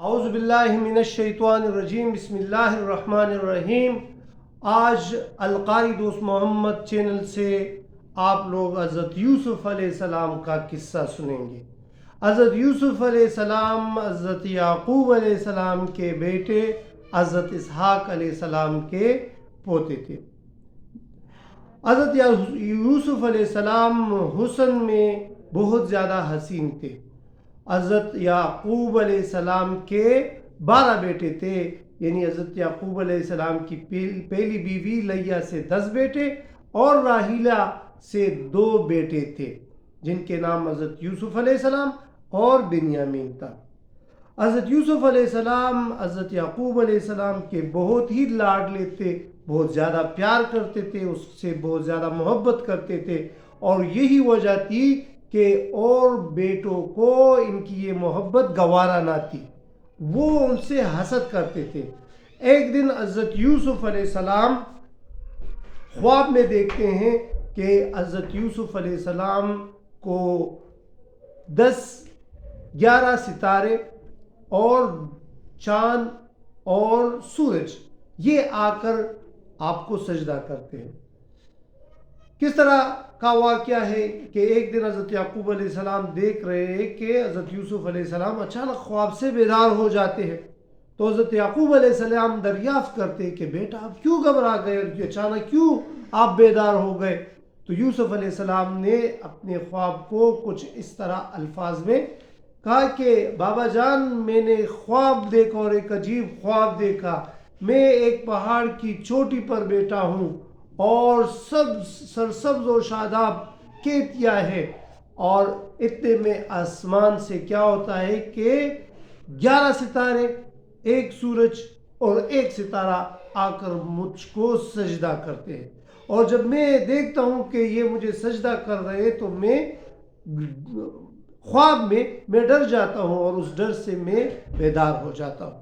اعوذ باللہ من الشیطان الرجیم، بسم اللہ الرحمن الرحیم۔ آج القاری دوست محمد چینل سے آپ لوگ حضرت یوسف علیہ السلام کا قصہ سنیں گے۔ حضرت یوسف علیہ السلام حضرت یعقوب علیہ السلام کے بیٹے، حضرت اسحاق علیہ السلام کے پوتے تھے۔ حضرت یوسف علیہ السلام حسن میں بہت زیادہ حسین تھے۔ حضرت یعقوب علیہ السلام کے 12 بیٹے تھے، یعنی حضرت یعقوب علیہ السلام کی پہلی بیوی لیہ سے 10 بیٹے اور راحیلہ سے 2 بیٹے تھے، جن کے نام حضرت یوسف علیہ السلام اور بنیامین تھا۔ حضرت یوسف علیہ السلام حضرت یعقوب علیہ السلام کے بہت ہی لاڈلے تھے، بہت زیادہ پیار کرتے تھے، اس سے بہت زیادہ محبت کرتے تھے، اور یہی وجہ تھی کہ اور بیٹوں کو ان کی یہ محبت گوارا نہ تھی، وہ ان سے حسد کرتے تھے۔ ایک دن حضرت یوسف علیہ السلام خواب میں دیکھتے ہیں کہ حضرت یوسف علیہ السلام کو 11 ستارے اور چاند اور سورج یہ آ کر آپ کو سجدہ کرتے ہیں۔ کس طرح کا واقعہ ہے کہ ایک دن حضرت یعقوب علیہ السلام دیکھ رہے ہیں کہ حضرت یوسف علیہ السلام اچانک خواب سے بیدار ہو جاتے ہیں، تو حضرت یعقوب علیہ السلام دریافت کرتے ہیں کہ بیٹا آپ کیوں گھبرا گئے، اچانک کیوں آپ بیدار ہو گئے؟ تو یوسف علیہ السلام نے اپنے خواب کو کچھ اس طرح الفاظ میں کہا کہ بابا جان، میں نے خواب دیکھا اور ایک عجیب خواب دیکھا۔ میں ایک پہاڑ کی چوٹی پر بیٹھا ہوں اور سرسبز و شاداب کھیتیاں ہے، اور اتنے میں آسمان سے کیا ہوتا ہے کہ 11 ستارے، ایک سورج اور ایک ستارہ آ کر مجھ کو سجدہ کرتے ہیں، اور جب میں دیکھتا ہوں کہ یہ مجھے سجدہ کر رہے تو میں خواب میں ڈر جاتا ہوں اور اس ڈر سے میں بیدار ہو جاتا ہوں۔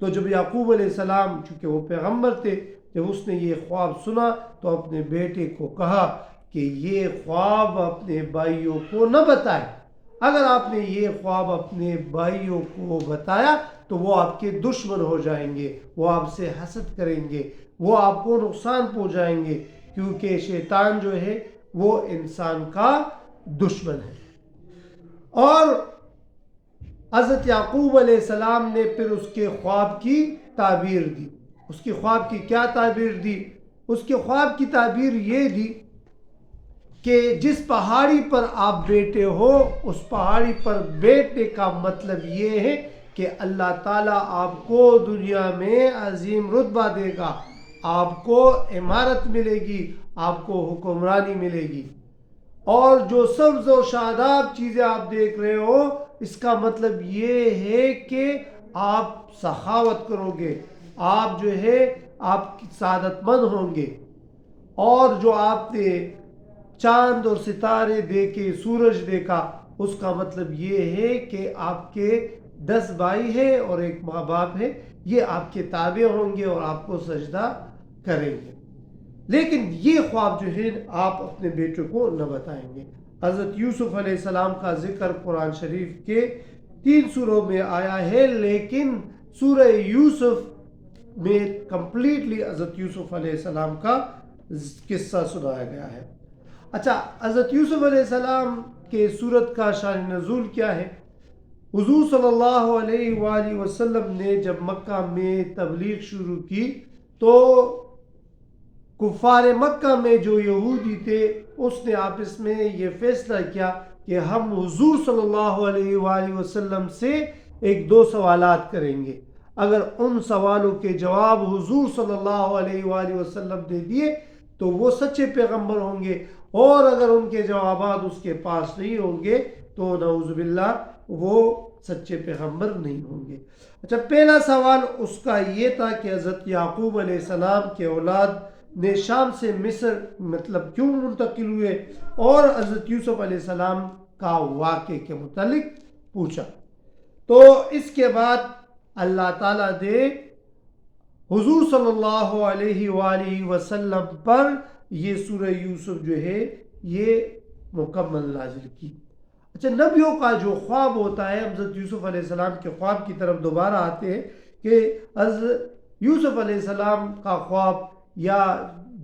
تو جب یعقوب علیہ السلام، چونکہ وہ پیغمبر تھے، جب اس نے یہ خواب سنا تو اپنے بیٹے کو کہا کہ یہ خواب اپنے بھائیوں کو نہ بتائے۔ اگر آپ نے یہ خواب اپنے بھائیوں کو بتایا تو وہ آپ کے دشمن ہو جائیں گے، وہ آپ سے حسد کریں گے، وہ آپ کو نقصان پہنچائیں گے، کیونکہ شیطان جو ہے وہ انسان کا دشمن ہے۔ اور حضرت یعقوب علیہ السلام نے پھر اس کے خواب کی تعبیر دی۔ اس کے خواب کی کیا تعبیر دی؟ اس کے خواب کی تعبیر یہ دی کہ جس پہاڑی پر آپ بیٹھے ہو، اس پہاڑی پر بیٹھنے کا مطلب یہ ہے کہ اللہ تعالیٰ آپ کو دنیا میں عظیم رتبہ دے گا، آپ کو عمارت ملے گی، آپ کو حکمرانی ملے گی، اور جو سبز و شاداب چیزیں آپ دیکھ رہے ہو، اس کا مطلب یہ ہے کہ آپ سخاوت کرو گے، آپ جو ہے آپ سعادت مند ہوں گے، اور جو آپ نے چاند اور ستارے دیکھے، سورج دیکھا، اس کا مطلب یہ ہے کہ آپ کے 10 بھائی ہیں اور ایک ماں باپ ہے، یہ آپ کے تابع ہوں گے اور آپ کو سجدہ کریں گے۔ لیکن یہ خواب جو ہے آپ اپنے بیٹوں کو نہ بتائیں گے۔ حضرت یوسف علیہ السلام کا ذکر قرآن شریف کے 3 سوروں میں آیا ہے، لیکن سورہ یوسف میں کمپلیٹلی حضرت یوسف علیہ السلام کا قصہ سنایا گیا ہے۔ اچھا، حضرت یوسف علیہ السلام کے سورت کا شان نزول کیا ہے؟ حضور صلی اللہ علیہ وآلہ وسلم نے جب مکہ میں تبلیغ شروع کی تو کفار مکہ میں جو یہودی تھے، اس نے آپس میں یہ فیصلہ کیا کہ ہم حضور صلی اللہ علیہ وآلہ وسلم سے 1-2 سوالات کریں گے، اگر ان سوالوں کے جواب حضور صلی اللہ علیہ وآلہ وسلم نے دیے تو وہ سچے پیغمبر ہوں گے، اور اگر ان کے جوابات اس کے پاس نہیں ہوں گے تو نعوذ باللہ وہ سچے پیغمبر نہیں ہوں گے۔ اچھا، پہلا سوال اس کا یہ تھا کہ حضرت یعقوب علیہ السلام کے اولاد نے شام سے مصر مطلب کیوں منتقل ہوئے، اور حضرت یوسف علیہ السلام کا واقعے کے متعلق پوچھا۔ تو اس کے بعد اللہ تعالیٰ نے حضور صلی اللہ علیہ وآلہ وسلم پر یہ سورہ یوسف جو ہے یہ مکمل نازل کی۔ اچھا نبیوں کا جو خواب ہوتا ہے، حضرت یوسف علیہ السلام کے خواب کی طرف دوبارہ آتے ہیں کہ حضرت یوسف علیہ السلام کا خواب یا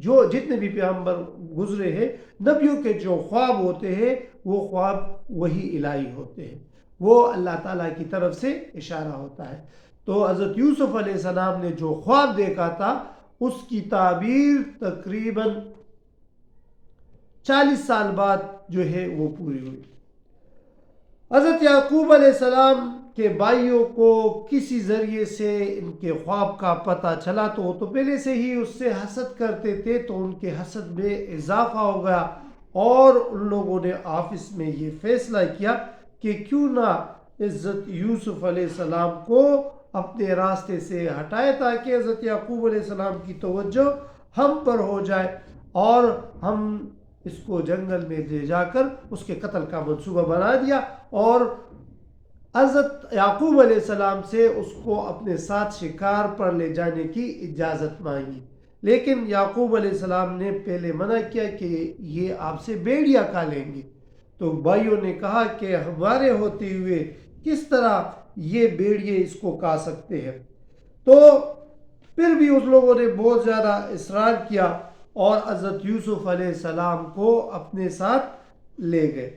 جو جتنے بھی پیغمبر گزرے ہیں، نبیوں کے جو خواب ہوتے ہیں وہ خواب وہی الہی ہوتے ہیں، وہ اللہ تعالیٰ کی طرف سے اشارہ ہوتا ہے۔ تو حضرت یوسف علیہ السلام نے جو خواب دیکھا تھا اس کی تعبیر تقریباً 40 سال بعد جو ہے وہ پوری ہوئی۔ حضرت یعقوب علیہ السلام کے بھائیوں کو کسی ذریعے سے ان کے خواب کا پتہ چلا تو وہ تو پہلے سے ہی اس سے حسد کرتے تھے، تو ان کے حسد میں اضافہ ہو گیا اور ان لوگوں نے آفس میں یہ فیصلہ کیا کہ کیوں نہ حضرت یوسف علیہ السلام کو اپنے راستے سے ہٹائے تاکہ حضرت یعقوب علیہ السلام کی توجہ ہم پر ہو جائے، اور ہم اس کو جنگل میں لے جا کر اس کے قتل کا منصوبہ بنا دیا اور حضرت یعقوب علیہ السلام سے اس کو اپنے ساتھ شکار پر لے جانے کی اجازت مانگی، لیکن یعقوب علیہ السلام نے پہلے منع کیا کہ یہ آپ سے بھیڑیا کھا لیں گے۔ تو بھائیوں نے کہا کہ ہمارے ہوتے ہوئے کس طرح یہ بھیڑیے اس کو کھا سکتے ہیں؟ تو پھر بھی اس لوگوں نے بہت زیادہ اصرار کیا اور حضرت یوسف علیہ السلام کو اپنے ساتھ لے گئے۔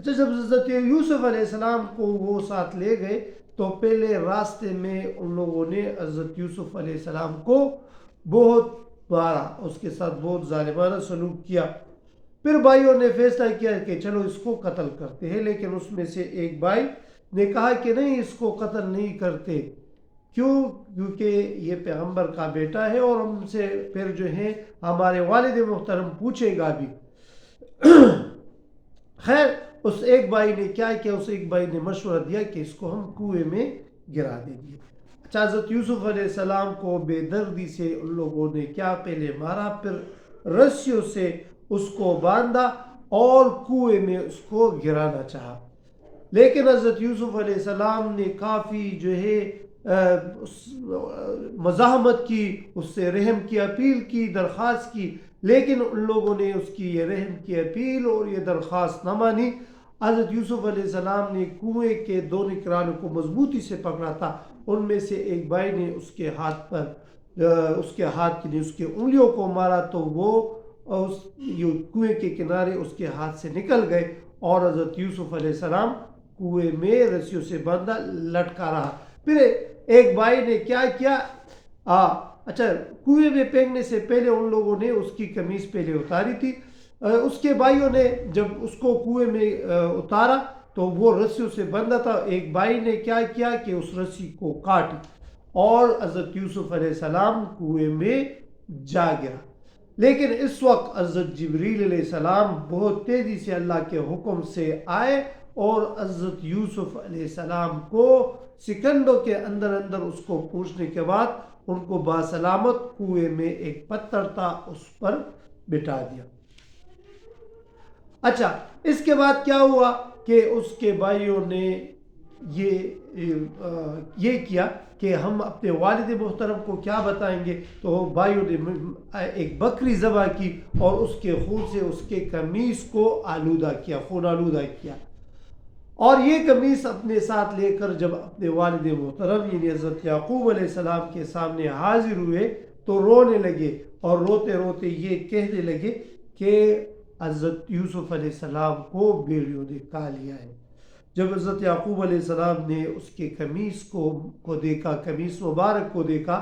اچھا جب حضرت یوسف علیہ السلام کو وہ ساتھ لے گئے تو پہلے راستے میں ان لوگوں نے حضرت یوسف علیہ السلام کو بہت مارا، اس کے ساتھ بہت ظالمانہ سلوک کیا۔ پھر بھائیوں نے فیصلہ کیا کہ چلو اس کو قتل کرتے ہیں، لیکن اس میں سے ایک بھائی نے کہا کہ نہیں، اس کو قتل نہیں کرتے، کیونکہ یہ پیغمبر کا بیٹا ہے اور ہم سے پھر جو ہے ہمارے والد محترم پوچھے گا بھی۔ خیر اس ایک بھائی نے کیا کیا، اس ایک بھائی نے مشورہ دیا کہ اس کو ہم کنویں میں گرا دیں گے۔ اچھا حضرت یوسف علیہ السلام کو بے دردی سے ان لوگوں نے کیا پہلے مارا، پھر رسیوں سے اس کو باندھا اور کنویں میں اس کو گرانا چاہا، لیکن حضرت یوسف علیہ السلام نے کافی جو ہے مزاحمت کی، اس سے رحم کی اپیل کی، درخواست کی، لیکن ان لوگوں نے اس کی یہ رحم کی اپیل اور یہ درخواست نہ مانی۔ حضرت یوسف علیہ السلام نے کنویں کے دونوں کناروں کو مضبوطی سے پکڑا تھا، ان میں سے ایک بھائی نے اس کے ہاتھ پر اس کے انگلیوں کو مارا تو وہ کنویں کے کنارے اس کے ہاتھ سے نکل گئے اور حضرت یوسف علیہ السلام کنویں میں رسیوں سے باندھا لٹکا رہا۔ پھر ایک بھائی نے کیا کیا، اچھا کنویں میں پھینکنے سے پہلے ان لوگوں نے اس کی قمیص پہلے اتاری تھی، اس کے بھائیوں نے جب اس کو کنویں میں اتارا تو وہ رسیوں سے بندھا تھا، ایک بھائی نے کیا کیا کہ اس رسی کو کاٹی اور حضرت یوسف علیہ السلام کنویں میں جا گرا۔ لیکن اس وقت حضرت جبریل علیہ السلام بہت تیزی سے اللہ کے حکم سے آئے اور حضرت یوسف علیہ السلام کو سیکنڈوں کے اندر اس کو پوچھنے کے بعد ان کو باسلامت کنویں میں ایک پتھر تھا اس پر بٹھا دیا۔ اچھا اس کے بعد کیا ہوا کہ اس کے بھائیوں نے یہ کیا کہ ہم اپنے والد محترم کو کیا بتائیں گے، تو بھائیوں نے ایک بکری ذبح کی اور اس کے خون سے اس کے قمیص کو آلودہ کیا، خون آلودہ کیا، اور یہ قمیص اپنے ساتھ لے کر جب اپنے والد محترم یعنی حضرت یعقوب علیہ السلام کے سامنے حاضر ہوئے تو رونے لگے اور روتے روتے یہ کہنے لگے کہ حضرت یوسف علیہ السلام کو بھیڑیوں نے کھا لیا ہے۔ جب حضرت یعقوب علیہ السلام نے اس کے قمیص کو دیکھا، قمیص مبارک کو دیکھا،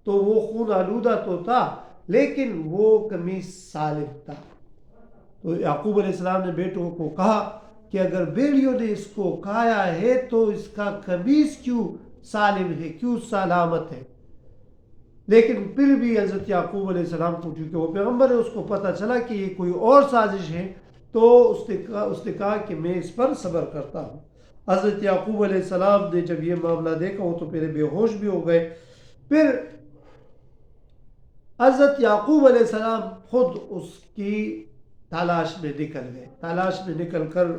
تو وہ خون آلودہ تو تھا لیکن وہ قمیص سالم تھا۔ تو یعقوب علیہ السلام نے بیٹوں کو کہا کہ اگر بھیڑیوں نے اس کو کھایا ہے تو اس کا قمیص کیوں سالم ہے، کیوں سلامت ہے؟ لیکن پھر بھی حضرت یعقوب علیہ السلام کو چونکہ وہ پیغمبر ہے، اس کو پتہ چلا کہ یہ کوئی اور سازش ہے، تو اس نے کہا کہ میں اس پر صبر کرتا ہوں۔ حضرت یعقوب علیہ السلام نے جب یہ معاملہ دیکھا وہ تو پہلے بے ہوش بھی ہو گئے، پھر حضرت یعقوب علیہ السلام خود اس کی تلاش میں نکل گئے، تلاش میں نکل کر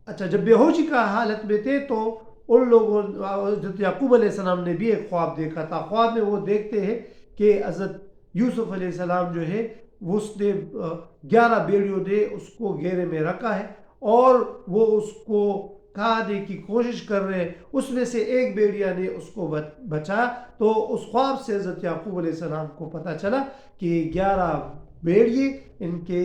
اچھا جب بے ہوشی کا حالت میں تھے تو ان لوگوں حضرت یعقوب علیہ السلام نے بھی ایک خواب دیکھا تھا۔ خواب میں وہ دیکھتے ہیں کہ حضرت یوسف علیہ السلام جو ہے اس نے 11 بھیڑیوں نے اس کو گھیرے میں رکھا ہے اور وہ اس کو کھانے کی کوشش کر رہے، اس میں سے ایک بھیڑیا نے اس کو بچا. تو اس خواب سے حضرت یعقوب علیہ السلام کو پتہ چلا کہ 11 بھیڑیے ان کے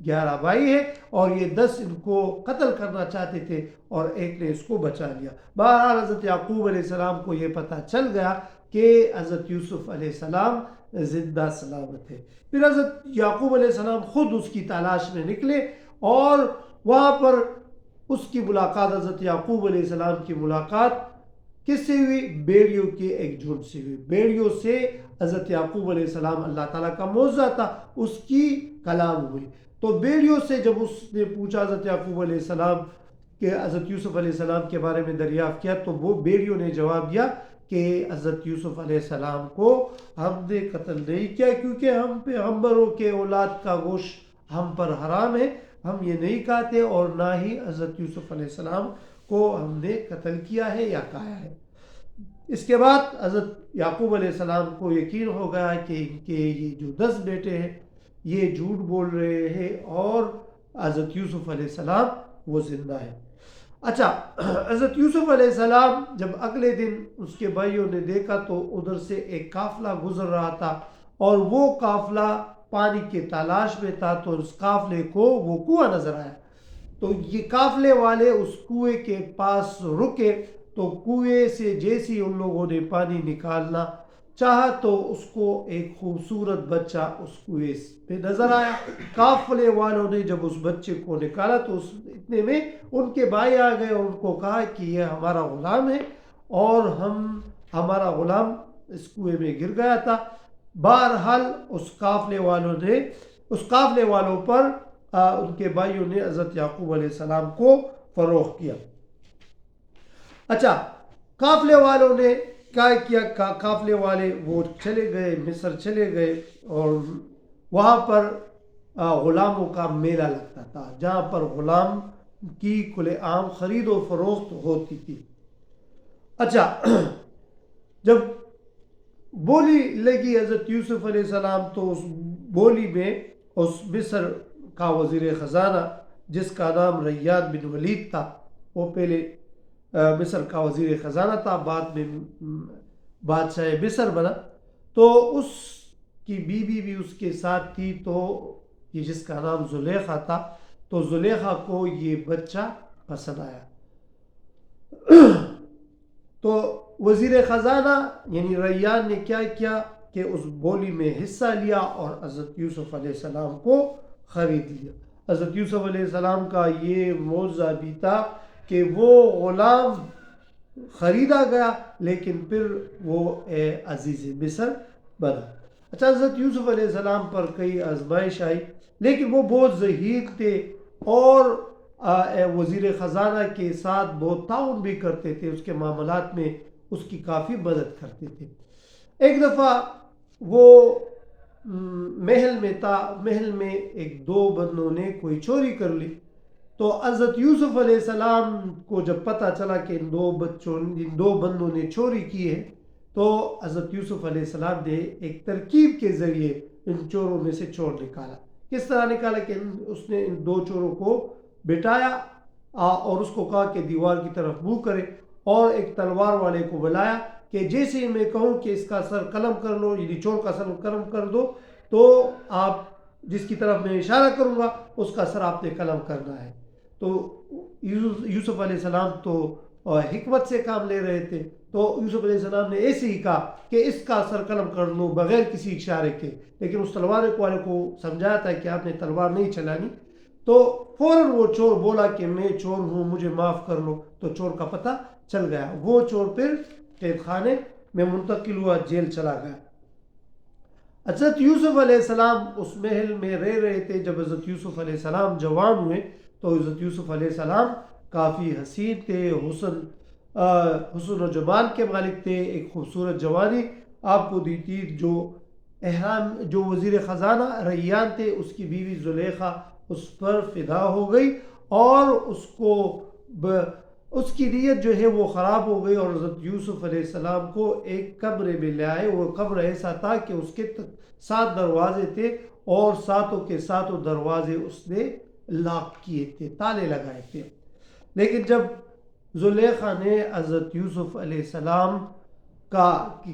11 بھائی ہیں اور یہ 10 ان کو قتل کرنا چاہتے تھے اور ایک نے اس کو بچا لیا. بہرحال حضرت یعقوب علیہ السلام کو یہ پتہ چل گیا کہ حضرت یوسف علیہ السلام زندہ سلامت ہے. پھر حضرت یعقوب علیہ السلام خود اس کی تلاش میں نکلے اور وہاں پر اس کی ملاقات، حضرت یعقوب علیہ السلام کی ملاقات کس سے ہوئی؟ بیڑیوں کے ایک جھنڈ سے ہوئی. بیڑیوں سے حضرت یعقوب علیہ السلام اللہ تعالیٰ کا معجزہ تھا، اس کی کلام ہوئی. تو بیڑیوں سے جب اس نے پوچھا حضرت یعقوب علیہ السلام کہ حضرت یوسف علیہ السلام کے بارے میں دریافت کیا، تو وہ بیڑیوں نے جواب دیا کہ حضرت یوسف علیہ السلام کو ہم نے قتل نہیں کیا، کیونکہ ہم پیغمبروں کے اولاد کا گوشت ہم پر حرام ہے، ہم یہ نہیں کھاتے، اور نہ ہی حضرت یوسف علیہ السلام کو ہم نے قتل کیا ہے یا کھایا ہے. اس کے بعد حضرت یعقوب علیہ السلام کو یقین ہو گیا کہ ان کے یہ جو 10 بیٹے ہیں یہ جھوٹ بول رہے ہیں اور حضرت یوسف علیہ السلام وہ زندہ ہے. اچھا، حضرت یوسف علیہ السلام جب اگلے دن اس کے بھائیوں نے دیکھا تو ادھر سے ایک قافلہ گزر رہا تھا اور وہ قافلہ پانی کے تلاش میں تھا، تو اس قافلے کو وہ کنواں نظر آیا. تو یہ قافلے والے اس کنویں کے پاس رکے، تو کنویں سے جیسے ان لوگوں نے پانی نکالنا چاہا تو اس کو ایک خوبصورت بچہ اس کنویں پہ نظر آیا. قافلے والوں نے جب اس بچے کو نکالا تو اس اتنے میں ان کے بھائی آ گئے اور ان کو کہا کہ یہ ہمارا غلام ہے اور ہمارا غلام اس کنویں میں گر گیا تھا. بہرحال اس قافلے والوں پر ان کے بھائیوں نے حضرت یعقوب علیہ السلام کو فروخت کیا. اچھا، قافلے والوں نے کیا کیا؟ قافلے والے وہ چلے گئے، مصر چلے گئے، اور وہاں پر غلاموں کا میلہ لگتا تھا جہاں پر غلام کی کھلے عام خرید و فروخت ہوتی تھی. اچھا، جب بولی لگی حضرت یوسف علیہ السلام تو اس بولی میں اس مصر کا وزیر خزانہ جس کا نام ریان بن ولید تھا، وہ پہلے مصر کا وزیر خزانہ تھا، بعد میں بادشاہ مصر بنا. تو اس کی بیوی بھی اس کے ساتھ تھی، تو یہ جس کا نام زلیخا تھا، تو زلیخا کو یہ بچہ پسند آیا. تو وزیر خزانہ یعنی ریان نے کیا کیا کہ اس بولی میں حصہ لیا اور حضرت یوسف علیہ السلام کو خرید لیا. حضرت یوسف علیہ السلام کا یہ معجزہ بھی تھا کہ وہ غلام خریدا گیا لیکن پھر وہ عزیز مصر بنا. اچھا، حضرت یوسف علیہ السلام پر کئی آزمائش آئی لیکن وہ بہت ذہین تھے اور وزیر خزانہ کے ساتھ بہت تعاون بھی کرتے تھے، اس کے معاملات میں اس کی کافی مدد کرتے تھے. ایک دفعہ وہ محل میں تھا، محل میں ایک 2 بندوں نے کوئی چوری کر لی. تو حضرت یوسف علیہ السلام کو جب پتہ چلا کہ ان 2 بندوں نے چوری کی ہے، تو حضرت یوسف علیہ السلام نے ایک ترکیب کے ذریعے ان چوروں میں سے چور نکالا. کس طرح نکالا کہ اس نے ان 2 چوروں کو بٹھایا اور اس کو کہا کہ دیوار کی طرف منہ کرے، اور ایک تلوار والے کو بلایا کہ جیسے ہی میں کہوں کہ اس کا سر قلم کر لو، یعنی چور کا سر قلم کر دو، تو آپ جس کی طرف میں اشارہ کروں گا اس کا سر آپ نے قلم کرنا ہے. تو یوسف علیہ السلام تو حکمت سے کام لے رہے تھے، تو یوسف علیہ السلام نے ایسے ہی کہا کہ اس کا سر قلم کر لو بغیر کسی اشارے کے، لیکن اس تلوار والے کو سمجھایا تھا کہ آپ نے تلوار نہیں چلانی. تو فوراً وہ چور بولا کہ میں چور ہوں، مجھے معاف کر لو. تو چور کا پتہ چل گیا، وہ چور پھر قید خانے میں منتقل ہوا، جیل چلا گیا. حضرت یوسف علیہ السلام اس محل میں رہ رہے تھے. جب حضرت یوسف علیہ السلام جوان ہوئے تو حضرت یوسف علیہ السلام کافی حسین تھے، حسن و جمال کے مالک تھے. ایک خوبصورت جوانی آپ کو دی تھی. جو وزیر خزانہ ریان تھے، اس کی بیوی زلیخا اس پر فدا ہو گئی اور اس کی نیت جو ہے وہ خراب ہو گئی، اور حضرت یوسف علیہ السلام کو ایک کمرے میں لے آئے. وہ کمرہ ایسا تھا کہ اس کے 7 دروازے تھے اور 7 کے 7 دروازے اس نے لاک کیے تھے, تالے لگائے تھے. لیکن جب زلیخا نے حضرت یوسف علیہ السلام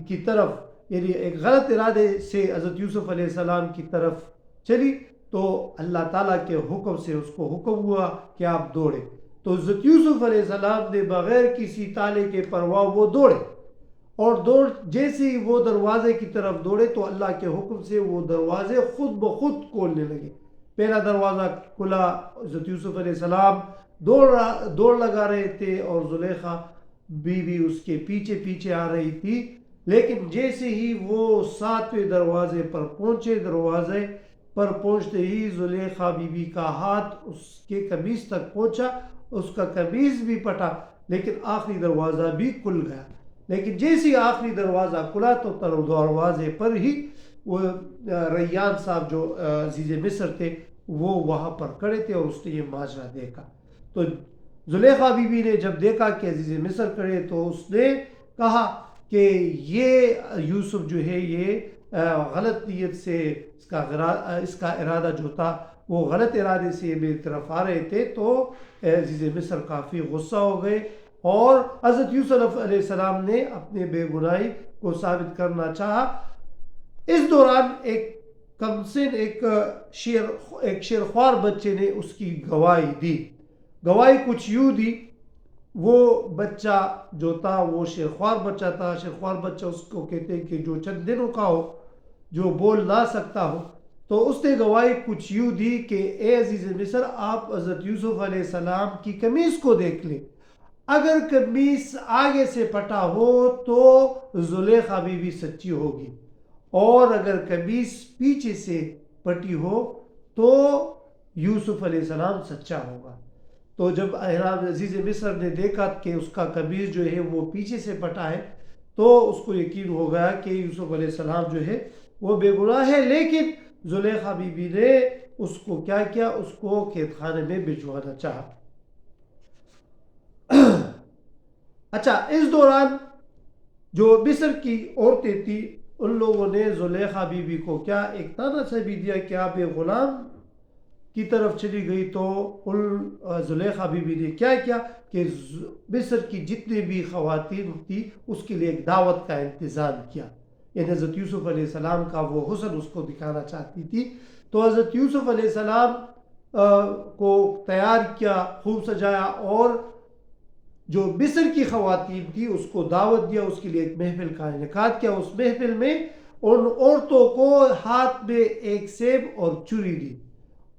کی طرف یعنی ایک غلط ارادے سے حضرت یوسف علیہ السلام کی طرف چلی تو اللہ تعالیٰ کے حکم سے اس کو حکم ہوا کہ آپ دوڑے. تو حضرت یوسف علیہ السلام نے بغیر کسی تالے کے پرواہ وہ دوڑے, اور جیسے ہی وہ دروازے کی طرف دوڑے تو اللہ کے حکم سے وہ دروازے خود بخود کھولنے لگے. پہلا دروازہ کھلا, حضرت یوسف علیہ السلام دوڑ لگا رہے تھے اور زلیخا بیوی اس کے پیچھے پیچھے آ رہی تھی. لیکن جیسے ہی وہ 7ویں دروازے پر پہنچے, دروازے پر پہنچتے ہی زلیخا بیوی کا ہاتھ اس کے قمیص تک پہنچا, اس کا قمیص بھی پھٹا, لیکن آخری دروازہ بھی کھل گیا. لیکن جیسے آخری دروازہ کھلا تو دروازے پر ہی وہ ریان صاحب جو عزیز مصر تھے وہ وہاں پر کھڑے تھے, اور اس نے یہ ماجرا دیکھا. تو زلیخا بیوی نے جب دیکھا کہ عزیز مصر کھڑے تو اس نے کہا کہ یہ یوسف جو ہے یہ غلط نیت سے اس کا ارادہ جو تھا وہ غلط ارادے سے میری طرف آ رہے تھے. تو عزیز مصر کافی غصہ ہو گئے, اور حضرت یوسف علیہ السلام نے اپنے بے گناہی کو ثابت کرنا چاہا. اس دوران ایک کمسن ایک شیرخوار بچے نے اس کی گواہی دی. گواہی کچھ یوں دی, وہ بچہ جو تھا وہ شیرخوار بچہ تھا. شیرخوار بچہ اس کو کہتے ہیں کہ جو چند دنوں کا ہو, جو بول نہ سکتا ہو. تو اس نے گواہی کچھ یوں دی کہ اے عزیز مصر, آپ حضرت یوسف علیہ السلام کی قمیص کو دیکھ لیں, اگر قمیص آگے سے پھٹا ہو تو زلیخا بیوی سچی ہوگی, اور اگر قمیص پیچھے سے پھٹی ہو تو یوسف علیہ السلام سچا ہوگا. تو جب عزیز مصر نے دیکھا کہ اس کا قمیص جو ہے وہ پیچھے سے پھٹا ہے تو اس کو یقین ہو گیا کہ یوسف علیہ السلام جو ہے وہ بے گناہ ہے. لیکن زلیخا بیوی نے اس کو کیا کیا, اس کو قید خانے میں بھجوانا چاہا. اچھا, اس دوران جو مصر کی عورتیں تھیں ان لوگوں نے زلیخا بیوی کو کیا ایک طعنہ سے بھی دیا کہ آپ ایک غلام کی طرف چلی گئی. تو زلیخا بیوی نے کیا کیا کہ مصر کی جتنے بھی خواتین تھی اس کے لیے ایک دعوت کا انتظام کیا. یعنی حضرت یوسف علیہ السلام کا وہ حسن اس کو دکھانا چاہتی تھی. تو حضرت یوسف علیہ السلام کو تیار کیا, خوب سجایا, اور جو مصر کی خواتین تھی اس کو دعوت دیا, اس کے لیے ایک محفل کا انعقاد کیا. اس محفل میں ان عورتوں کو ہاتھ میں ایک سیب اور چوری دی,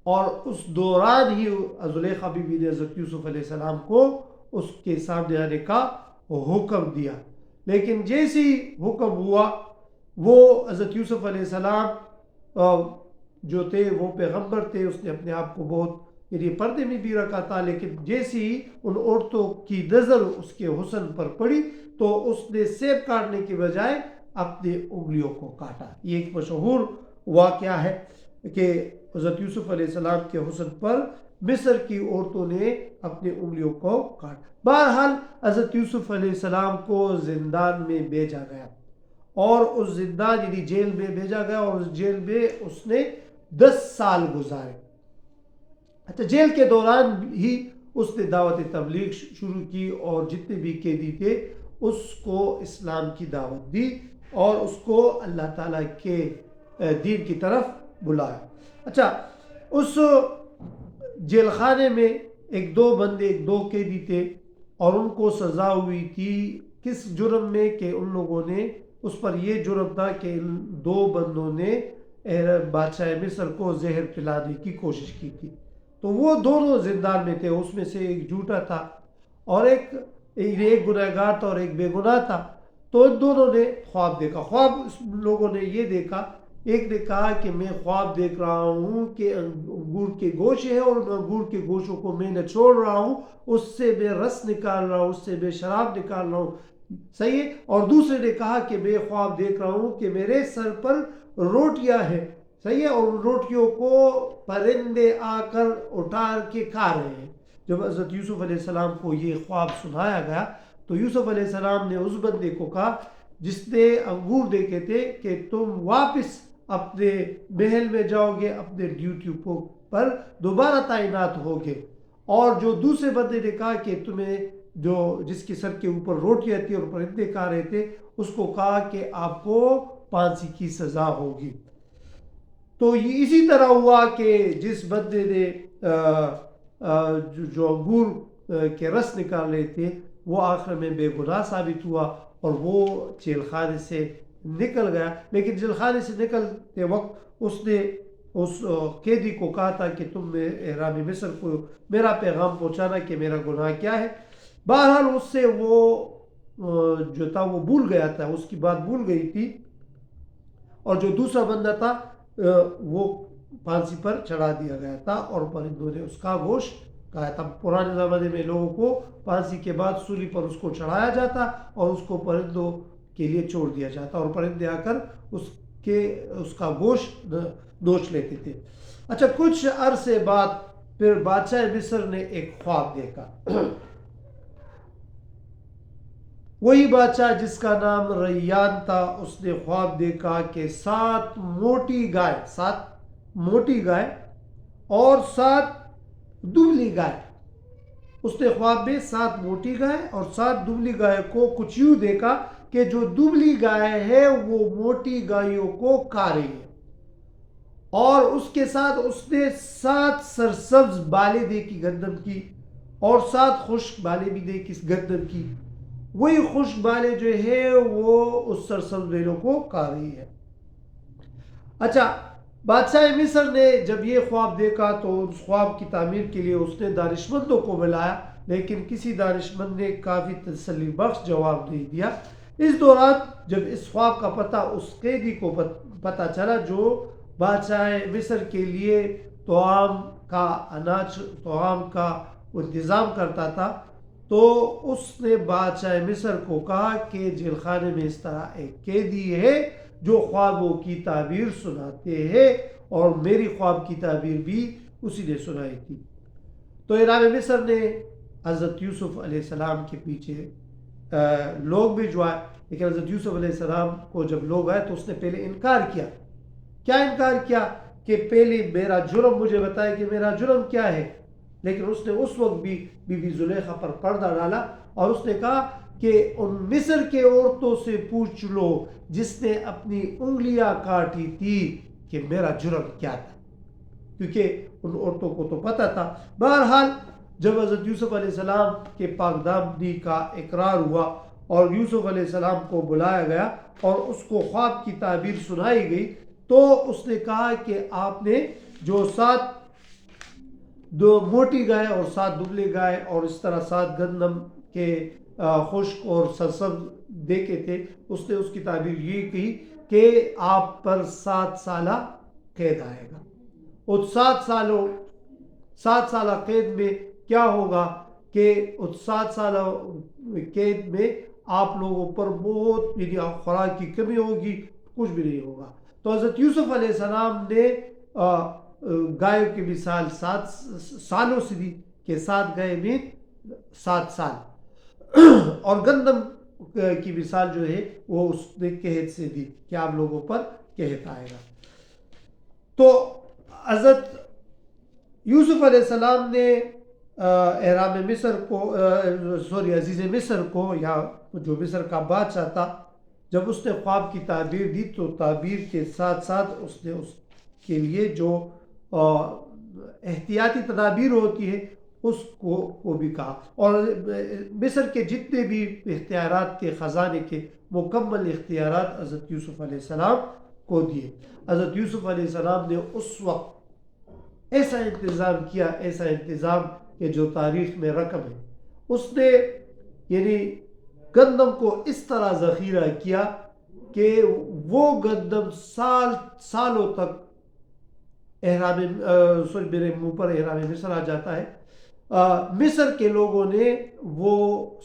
اور اس دوران ہی زلیخا بیوی نے حضرت یوسف علیہ السلام کو اس کے سامنے آنے کا حکم دیا. لیکن جیسے ہی حکم ہوا وہ حضرت یوسف علیہ السلام جو تھے وہ پیغمبر تھے, اس نے اپنے آپ کو بہت یعنی پردے میں بھی رکھا تھا. لیکن جیسے ہی ان عورتوں کی نظر اس کے حسن پر پڑی تو اس نے سیب کاٹنے کے بجائے اپنے انگلیوں کو کاٹا. یہ ایک مشہور واقعہ ہے کہ حضرت یوسف علیہ السلام کے حسن پر مصر کی عورتوں نے اپنی انگلیوں کو کاٹا. بہرحال حضرت یوسف علیہ السلام کو زندان میں بھیجا گیا, اور اس زندان یعنی جیل میں بھیجا گیا, اور اس جیل میں اس نے 10 سال گزارے. اچھا, جیل کے دوران ہی اس نے دعوت تبلیغ شروع کی, اور جتنے بھی قیدی تھے اس کو اسلام کی دعوت دی اور اس کو اللہ تعالیٰ کے دین کی طرف بلایا. اچھا, اس جیل خانے میں ایک دو قیدی تھے, اور ان کو سزا ہوئی تھی کس جرم میں کہ ان لوگوں نے, اس پر یہ جرم تھا کہ ان 2 بندوں نے بادشاہ مصر کو زہر پلانے کی کوشش کی تھی. تو وہ دونوں زندان میں تھے, اس میں سے ایک جھوٹا تھا اور ایک گنہگار تھا اور ایک بے گناہ تھا. تو ان دونوں نے خواب دیکھا. خواب اس لوگوں نے یہ دیکھا, ایک نے کہا کہ میں خواب دیکھ رہا ہوں کہ انگور کے گوشے ہیں, اور انگور کے گوشوں کو میں نچوڑ رہا ہوں, اس سے میں رس نکال رہا ہوں, اس سے میں شراب نکال رہا ہوں. صحیح ہے. اور دوسرے نے کہا کہ میں خواب دیکھ رہا ہوں کہ میرے سر پر روٹیاں ہیں. صحیح ہے. اور روٹیوں کو پرندے آ کر اٹھا کے کھا رہے ہیں. جب حضرت یوسف علیہ السلام کو یہ خواب سنایا گیا تو یوسف علیہ السلام نے اس بندے کو کہا جس نے انگور دیکھے تھے کہ تم واپس اپنے محل میں جاؤ گے, اپنے ڈیوٹی کو پر دوبارہ تعینات ہو گئے. اور جو دوسرے بندے نے کہا کہ تمہیں جو جس کے سر کے اوپر روٹیاں تھی اور پرندے کھا رہے تھے اس کو کہا کہ آپ کو پھانسی کی سزا ہوگی. تو یہ اسی طرح ہوا کہ جس بندے نے جو انگور کے رس نکالے تھے وہ آخر میں بے گناہ ثابت ہوا اور وہ جیل خانے سے نکل گیا. لیکن جیل خانے سے نکلتے وقت اس نے اس قیدی کو کہا تھا کہ تم احرام مصر کو میرا پیغام پہنچانا کہ میرا گناہ کیا ہے. بہرحال اس سے وہ جو تھا وہ بھول گیا تھا, اس کی بات بھول گئی تھی, اور جو دوسرا بندہ تھا وہ پھانسی پر چڑھا دیا گیا تھا اور پرندوں نے اس کا گوشت کھایا تھا. پرانے زمانے میں لوگوں کو پھانسی کے بعد سولی پر اس کو چڑھایا جاتا اور اس کو پرندوں کے لیے چھوڑ دیا جاتا اور پرندے آ کر اس کا گوشت نوچ لیتے تھے. اچھا, کچھ عرصے بعد پھر بادشاہ مصر نے ایک خواب دیکھا. وہی بادشاہ جس کا نام ریان تھا, اس نے خواب دیکھا کہ 7 موٹی گائے اور 7 دبلی گائے. اس نے خواب میں 7 موٹی گائے اور 7 دبلی گائے کو کچھ یوں دیکھا کہ جو دبلی گائے ہے وہ موٹی گائیوں کو کھا رہی ہے, اور اس کے ساتھ اس نے 7 سرسبز بالیں دیکھی گندم کی اور 7 خشک بالیں بھی دیکھی گندم کی. وہی خشک بالیں جو ہے وہ اس سرسبز بیلوں کو کھا رہی ہے. اچھا, بادشاہ مصر نے جب یہ خواب دیکھا تو اس خواب کی تعمیر کے لیے اس نے دانشمندوں کو بلایا, لیکن کسی دانشمند نے کافی تسلی بخش جواب نہیں دیا. اس دوران جب اس خواب کا پتہ اس قیدی کو پتہ چلا جو بادشاہ مصر کے لیے طعام کا انتظام کرتا تھا, تو اس نے بادشاہ مصر کو کہا کہ جیل خانے میں اس طرح ایک قیدی ہے جو خوابوں کی تعبیر سناتے ہیں, اور میری خواب کی تعبیر بھی اسی نے سنائی تھی. تو احرام مصر نے حضرت یوسف علیہ السلام کے پیچھے لوگ بھجوائے, لیکن حضرت یوسف علیہ السلام کو جب لوگ آئے تو اس نے پہلے انکار کیا. کیا انکار کیا؟ کہ پہلے میرا جرم مجھے بتائے کہ میرا جرم کیا ہے. لیکن اس نے اس وقت بھی بی بی زلیخا پر پردہ ڈالا اور اس نے کہا کہ ان مصر کے عورتوں سے پوچھ لو جس نے اپنی انگلیاں کاٹی تھی کہ میرا جرم کیا تھا, کیونکہ ان عورتوں کو تو پتہ تھا. بہرحال جب حضرت یوسف علیہ السلام کے پاک دامنی کا اقرار ہوا اور یوسف علیہ السلام کو بلایا گیا اور اس کو خواب کی تعبیر سنائی گئی, تو اس نے کہا کہ آپ نے جو 7 موٹی گائے اور 7 دبلی گائے اور اس طرح 7 گندم کے خشک اور سرسبز دیکھے تھے, اس نے اس کی تعبیر یہ کہی کہ آپ پر 7 سالہ قید آئے گا. اور 7 سالہ قید میں کیا ہوگا کہ اس 7 سالہ قید میں آپ لوگوں پر بہت خوراک کی کمی ہوگی, کچھ بھی نہیں ہوگا. تو حضرت یوسف علیہ السلام نے گائے کی مثال 7 سالوں سے دی کہ 7 گائے میں 7 سال, اور گندم کی مثال جو ہے وہ اس نے قحط سے دی کہ آپ لوگوں پر قحط آئے گا. تو حضرت یوسف علیہ السلام نے احرام مصر کو عزیز مصر کو, یا جو مصر کا بادشاہ تھا, جب اس نے خواب کی تعبیر دی تو تعبیر کے ساتھ ساتھ اس نے اس کے لیے جو احتیاطی تدابیر ہوتی ہے اس کو بھی کہا, اور مصر کے جتنے بھی اختیارات کے خزانے کے مکمل اختیارات حضرت یوسف علیہ السلام کو دیے. حضرت یوسف علیہ السلام نے اس وقت ایسا انتظام کہ جو تاریخ میں رقم ہے. اس نے یعنی گندم کو اس طرح ذخیرہ کیا کہ وہ گندم سالوں تک میرے منہ پر احرام مصر آ جاتا ہے. مصر کے لوگوں نے وہ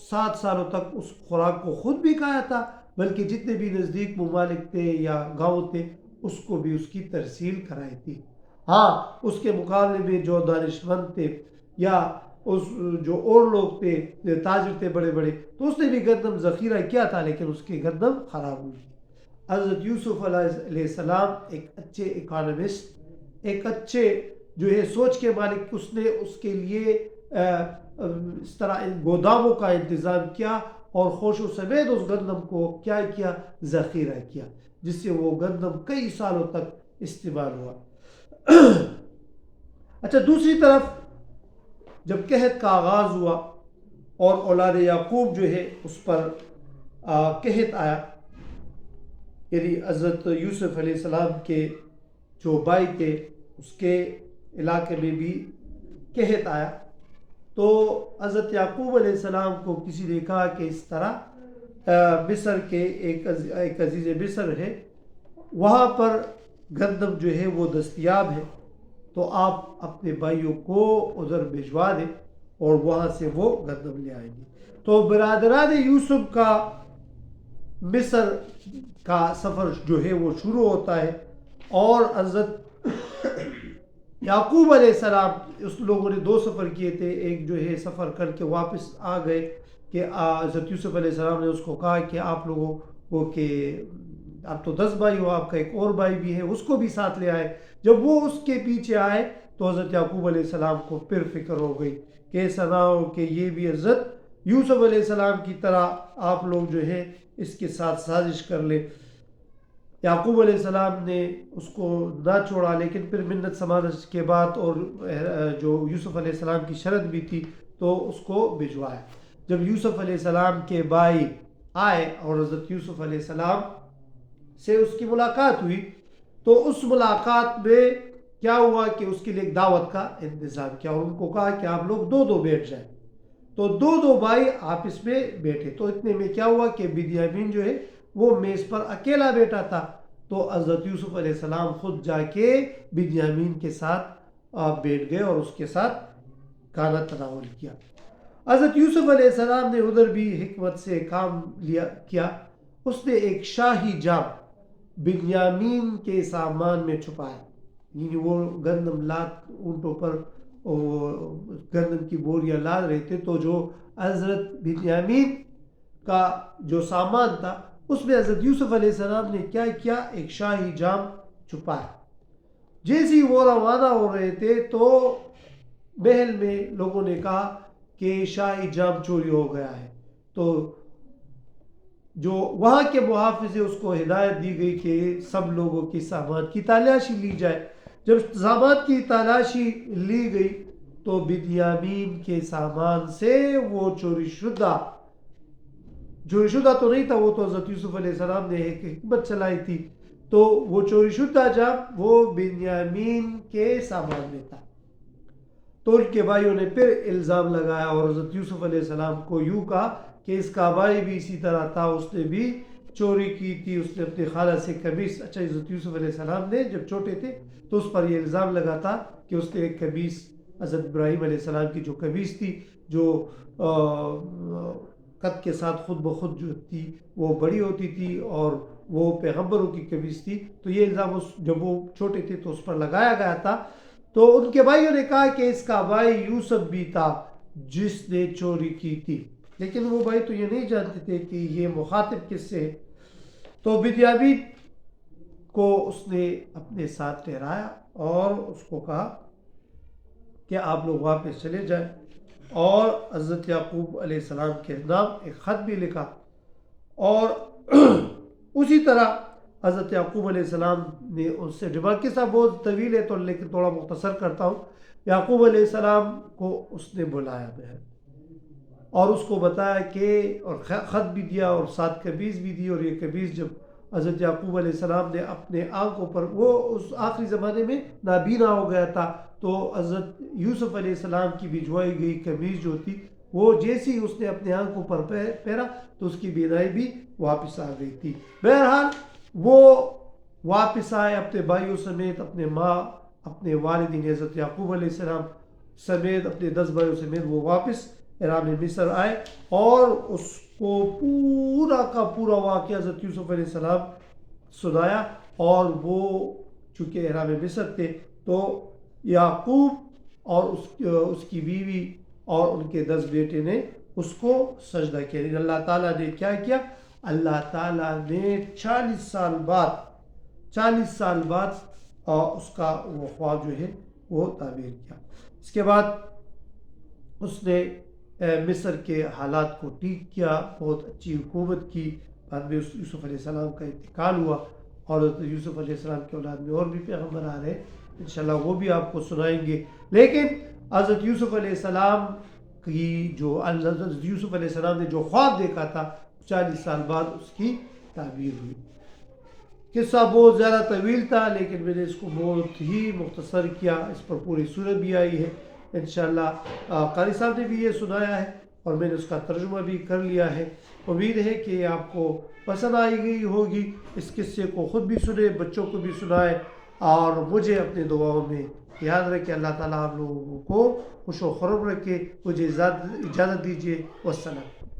7 سالوں تک اس خوراک کو خود بھی کھایا تھا, بلکہ جتنے بھی نزدیک ممالک تھے یا گاؤں تھے اس کو بھی اس کی ترسیل کرائی تھی. ہاں, اس کے مقابلے میں جو دانشمند تھے یا اس جو اور لوگ تھے تاجر تھے بڑے بڑے, تو اس نے بھی گندم ذخیرہ کیا تھا لیکن اس کی گندم خراب ہوئی. حضرت یوسف علیہ السلام ایک اچھے اکانومسٹ, ایک اچھے جو ہے سوچ کے مالک اس نے اس کے لیے اس طرح گوداموں کا انتظام کیا اور خوش و سمیت اس گندم کو کیا کیا ذخیرہ کیا، جس سے وہ گندم کئی سالوں تک استعمال ہوا۔ اچھا دوسری طرف جب قحط کا آغاز ہوا اور اولاد یعقوب جو ہے اس پر قحط آیا، یعنی حضرت یوسف علیہ السلام کے جو بھائی تھے اس کے علاقے میں بھی قحط آیا، تو حضرت یعقوب علیہ السلام کو کسی نے کہا کہ اس طرح مصر کے ایک عزیز مصر ہے، وہاں پر گندم جو ہے وہ دستیاب ہے، تو آپ اپنے بھائیوں کو ادھر بھجوا دیں اور وہاں سے وہ گندم لے آئیں گے۔ تو برادران یوسف کا مصر کا سفر جو ہے وہ شروع ہوتا ہے، اور حضرت یعقوب علیہ السلام اس لوگوں نے 2 سفر کیے تھے، ایک جو ہے سفر کر کے واپس آ گئے کہ حضرت یوسف علیہ السلام نے اس کو کہا کہ آپ لوگوں کو کہ آپ تو 10 بھائی ہو، آپ کا ایک اور بھائی بھی ہے، اس کو بھی ساتھ لے آئے۔ جب وہ اس کے پیچھے آئے تو حضرت یعقوب علیہ السلام کو پھر فکر ہو گئی کہ ایسا نہ ہو کہ یہ بھی حضرت یوسف علیہ السلام کی طرح آپ لوگ جو ہے اس کے ساتھ سازش کر لے۔ یعقوب علیہ السلام نے اس کو نہ چھوڑا، لیکن پھر منت سماجھ کے بعد اور جو یوسف علیہ السلام کی شرط بھی تھی تو اس کو بھجوایا۔ جب یوسف علیہ السلام کے بھائی آئے اور حضرت یوسف علیہ السلام سے اس کی ملاقات ہوئی، تو اس ملاقات میں کیا ہوا کہ اس کے لیے ایک دعوت کا انتظام کیا اور ان کو کہا کہ آپ لوگ 2 بیٹھ جائیں۔ تو 2 بھائی آپس میں بیٹھے، تو اتنے میں کیا ہوا کہ بنیامین جو ہے وہ میز پر اکیلا بیٹھا تھا، تو حضرت یوسف علیہ السلام خود جا کے بنیامین کے ساتھ بیٹھ گئے اور اس کے ساتھ کھانا تناول کیا۔ حضرت یوسف علیہ السلام نے ادھر بھی حکمت سے کام کیا، اس نے ایک شاہی جام بنیامین کے سامان میں چھپایا، یعنی وہ گندم لاد اونٹوں پر گندم کی بوریاں لاد رہے تھے، تو جو حضرت بنیامین کا جو سامان تھا اس میں حضرت یوسف علیہ السلام نے کیا کیا، ایک شاہی جام چھپایا۔ جیسے ہی وہ روانہ ہو رہے تھے تو محل میں لوگوں نے کہا کہ شاہی جام چوری ہو گیا ہے، تو جو وہاں کے محافظ اس کو ہدایت دی گئی کہ سب لوگوں کی سامان کی تلاشی لی جائے۔ جب سامان کی تلاشی لی گئی تو بنیامین کے سامان سے وہ چوری شدہ تو نہیں تھا، وہ تو حضرت یوسف علیہ السلام نے ایک حکمت چلائی تھی، تو وہ چوری شدہ جام وہ بنیامین کے سامان میں تھا۔ تو ان کے بھائیوں نے پھر الزام لگایا اور حضرت یوسف علیہ السلام کو یوں کہا کہ اس کا بھائی بھی اسی طرح تھا، اس نے بھی چوری کی تھی، اس نے اپنی خالہ سے قمیص، اچھا حضرت یوسف علیہ السلام نے جب چھوٹے تھے تو اس پر یہ الزام لگا تھا کہ اس نے ایک قمیص، حضرت ابراہیم علیہ السلام کی جو قمیص تھی جو قد کے ساتھ خود بخود جو تھی وہ بڑی ہوتی تھی اور وہ پیغمبروں کی قمیص تھی، تو یہ الزام جب وہ چھوٹے تھے تو اس پر لگایا گیا تھا۔ تو ان کے بھائیوں نے کہا کہ اس کا بھائی یوسف بھی تھا جس نے چوری کی تھی، لیکن وہ بھائی تو یہ نہیں جانتے تھے کہ یہ مخاطب کس سے ہے۔ تو بنیامین کو اس نے اپنے ساتھ ٹھہرایا اور اس کو کہا کہ آپ لوگ واپس چلے جائیں، اور حضرت یعقوب علیہ السلام کے نام ایک خط بھی لکھا، اور اسی طرح حضرت یعقوب علیہ السلام نے اس سے ڈیمانڈ کیا، بہت طویل ہے تو لیکن تھوڑا مختصر کرتا ہوں۔ یعقوب علیہ السلام کو اس نے بلایا ہے اور اس کو بتایا کہ اور خط بھی دیا اور ساتھ قمیص بھی دی، اور یہ قمیص جب حضرت یعقوب علیہ السلام نے اپنے آنکھوں پر، وہ اس آخری زمانے میں نابینا ہو گیا تھا، تو حضرت یوسف علیہ السلام کی بھجوائی گئی قمیص جو تھی وہ جیسی اس نے اپنے آنکھوں پر پہنا تو اس کی بینائی بھی واپس آ گئی تھی۔ بہرحال وہ واپس آئے اپنے بھائیوں سمیت، اپنے ماں، اپنے والدین حضرت یعقوب علیہ السلام سمیت، اپنے 10 بھائیوں سمیت وہ واپس احرام مصر آئے، اور اس کو پورا کا پورا واقعہ حضرت یوسف علیہ السلام سنایا، اور وہ چونکہ احرام مصر تھے تو یعقوب اور اس کی بیوی اور ان کے 10 بیٹے نے اس کو سجدہ کیا۔ اللہ تعالیٰ نے کیا کیا؟ اللہ تعالیٰ نے 40 سال بعد اس کا وہ خواب جو ہے وہ تعبیر کیا. اس کے بعد اس نے مصر کے حالات کو ٹھیک کیا، بہت اچھی حکومت کی. بعد میں یوسف علیہ السلام کا انتقال ہوا اور یوسف علیہ السلام کے اولاد میں اور بھی پیغمبر آ رہے ہیں، انشاءاللہ وہ بھی آپ کو سنائیں گے. لیکن حضرت یوسف علیہ السلام کی حضرت یوسف علیہ السلام نے جو خواب دیکھا تھا 40 سال بعد اس کی تعبیر ہوئی. قصہ بہت زیادہ طویل تھا لیکن میں نے اس کو بہت ہی مختصر کیا. اس پر پوری سورت بھی آئی ہے انشاءاللہ. قاری صاحب نے بھی یہ سنایا ہے اور میں نے اس کا ترجمہ بھی کر لیا ہے. امید ہے کہ آپ کو پسند آئی گئی ہوگی. اس قصے کو خود بھی سنیں، بچوں کو بھی سنائیں اور مجھے اپنے دعاؤں میں یاد رکھے. اللہ تعالیٰ آپ لوگوں کو خوش و خرم رکھے. مجھے اجازت دیجیے. والسلام.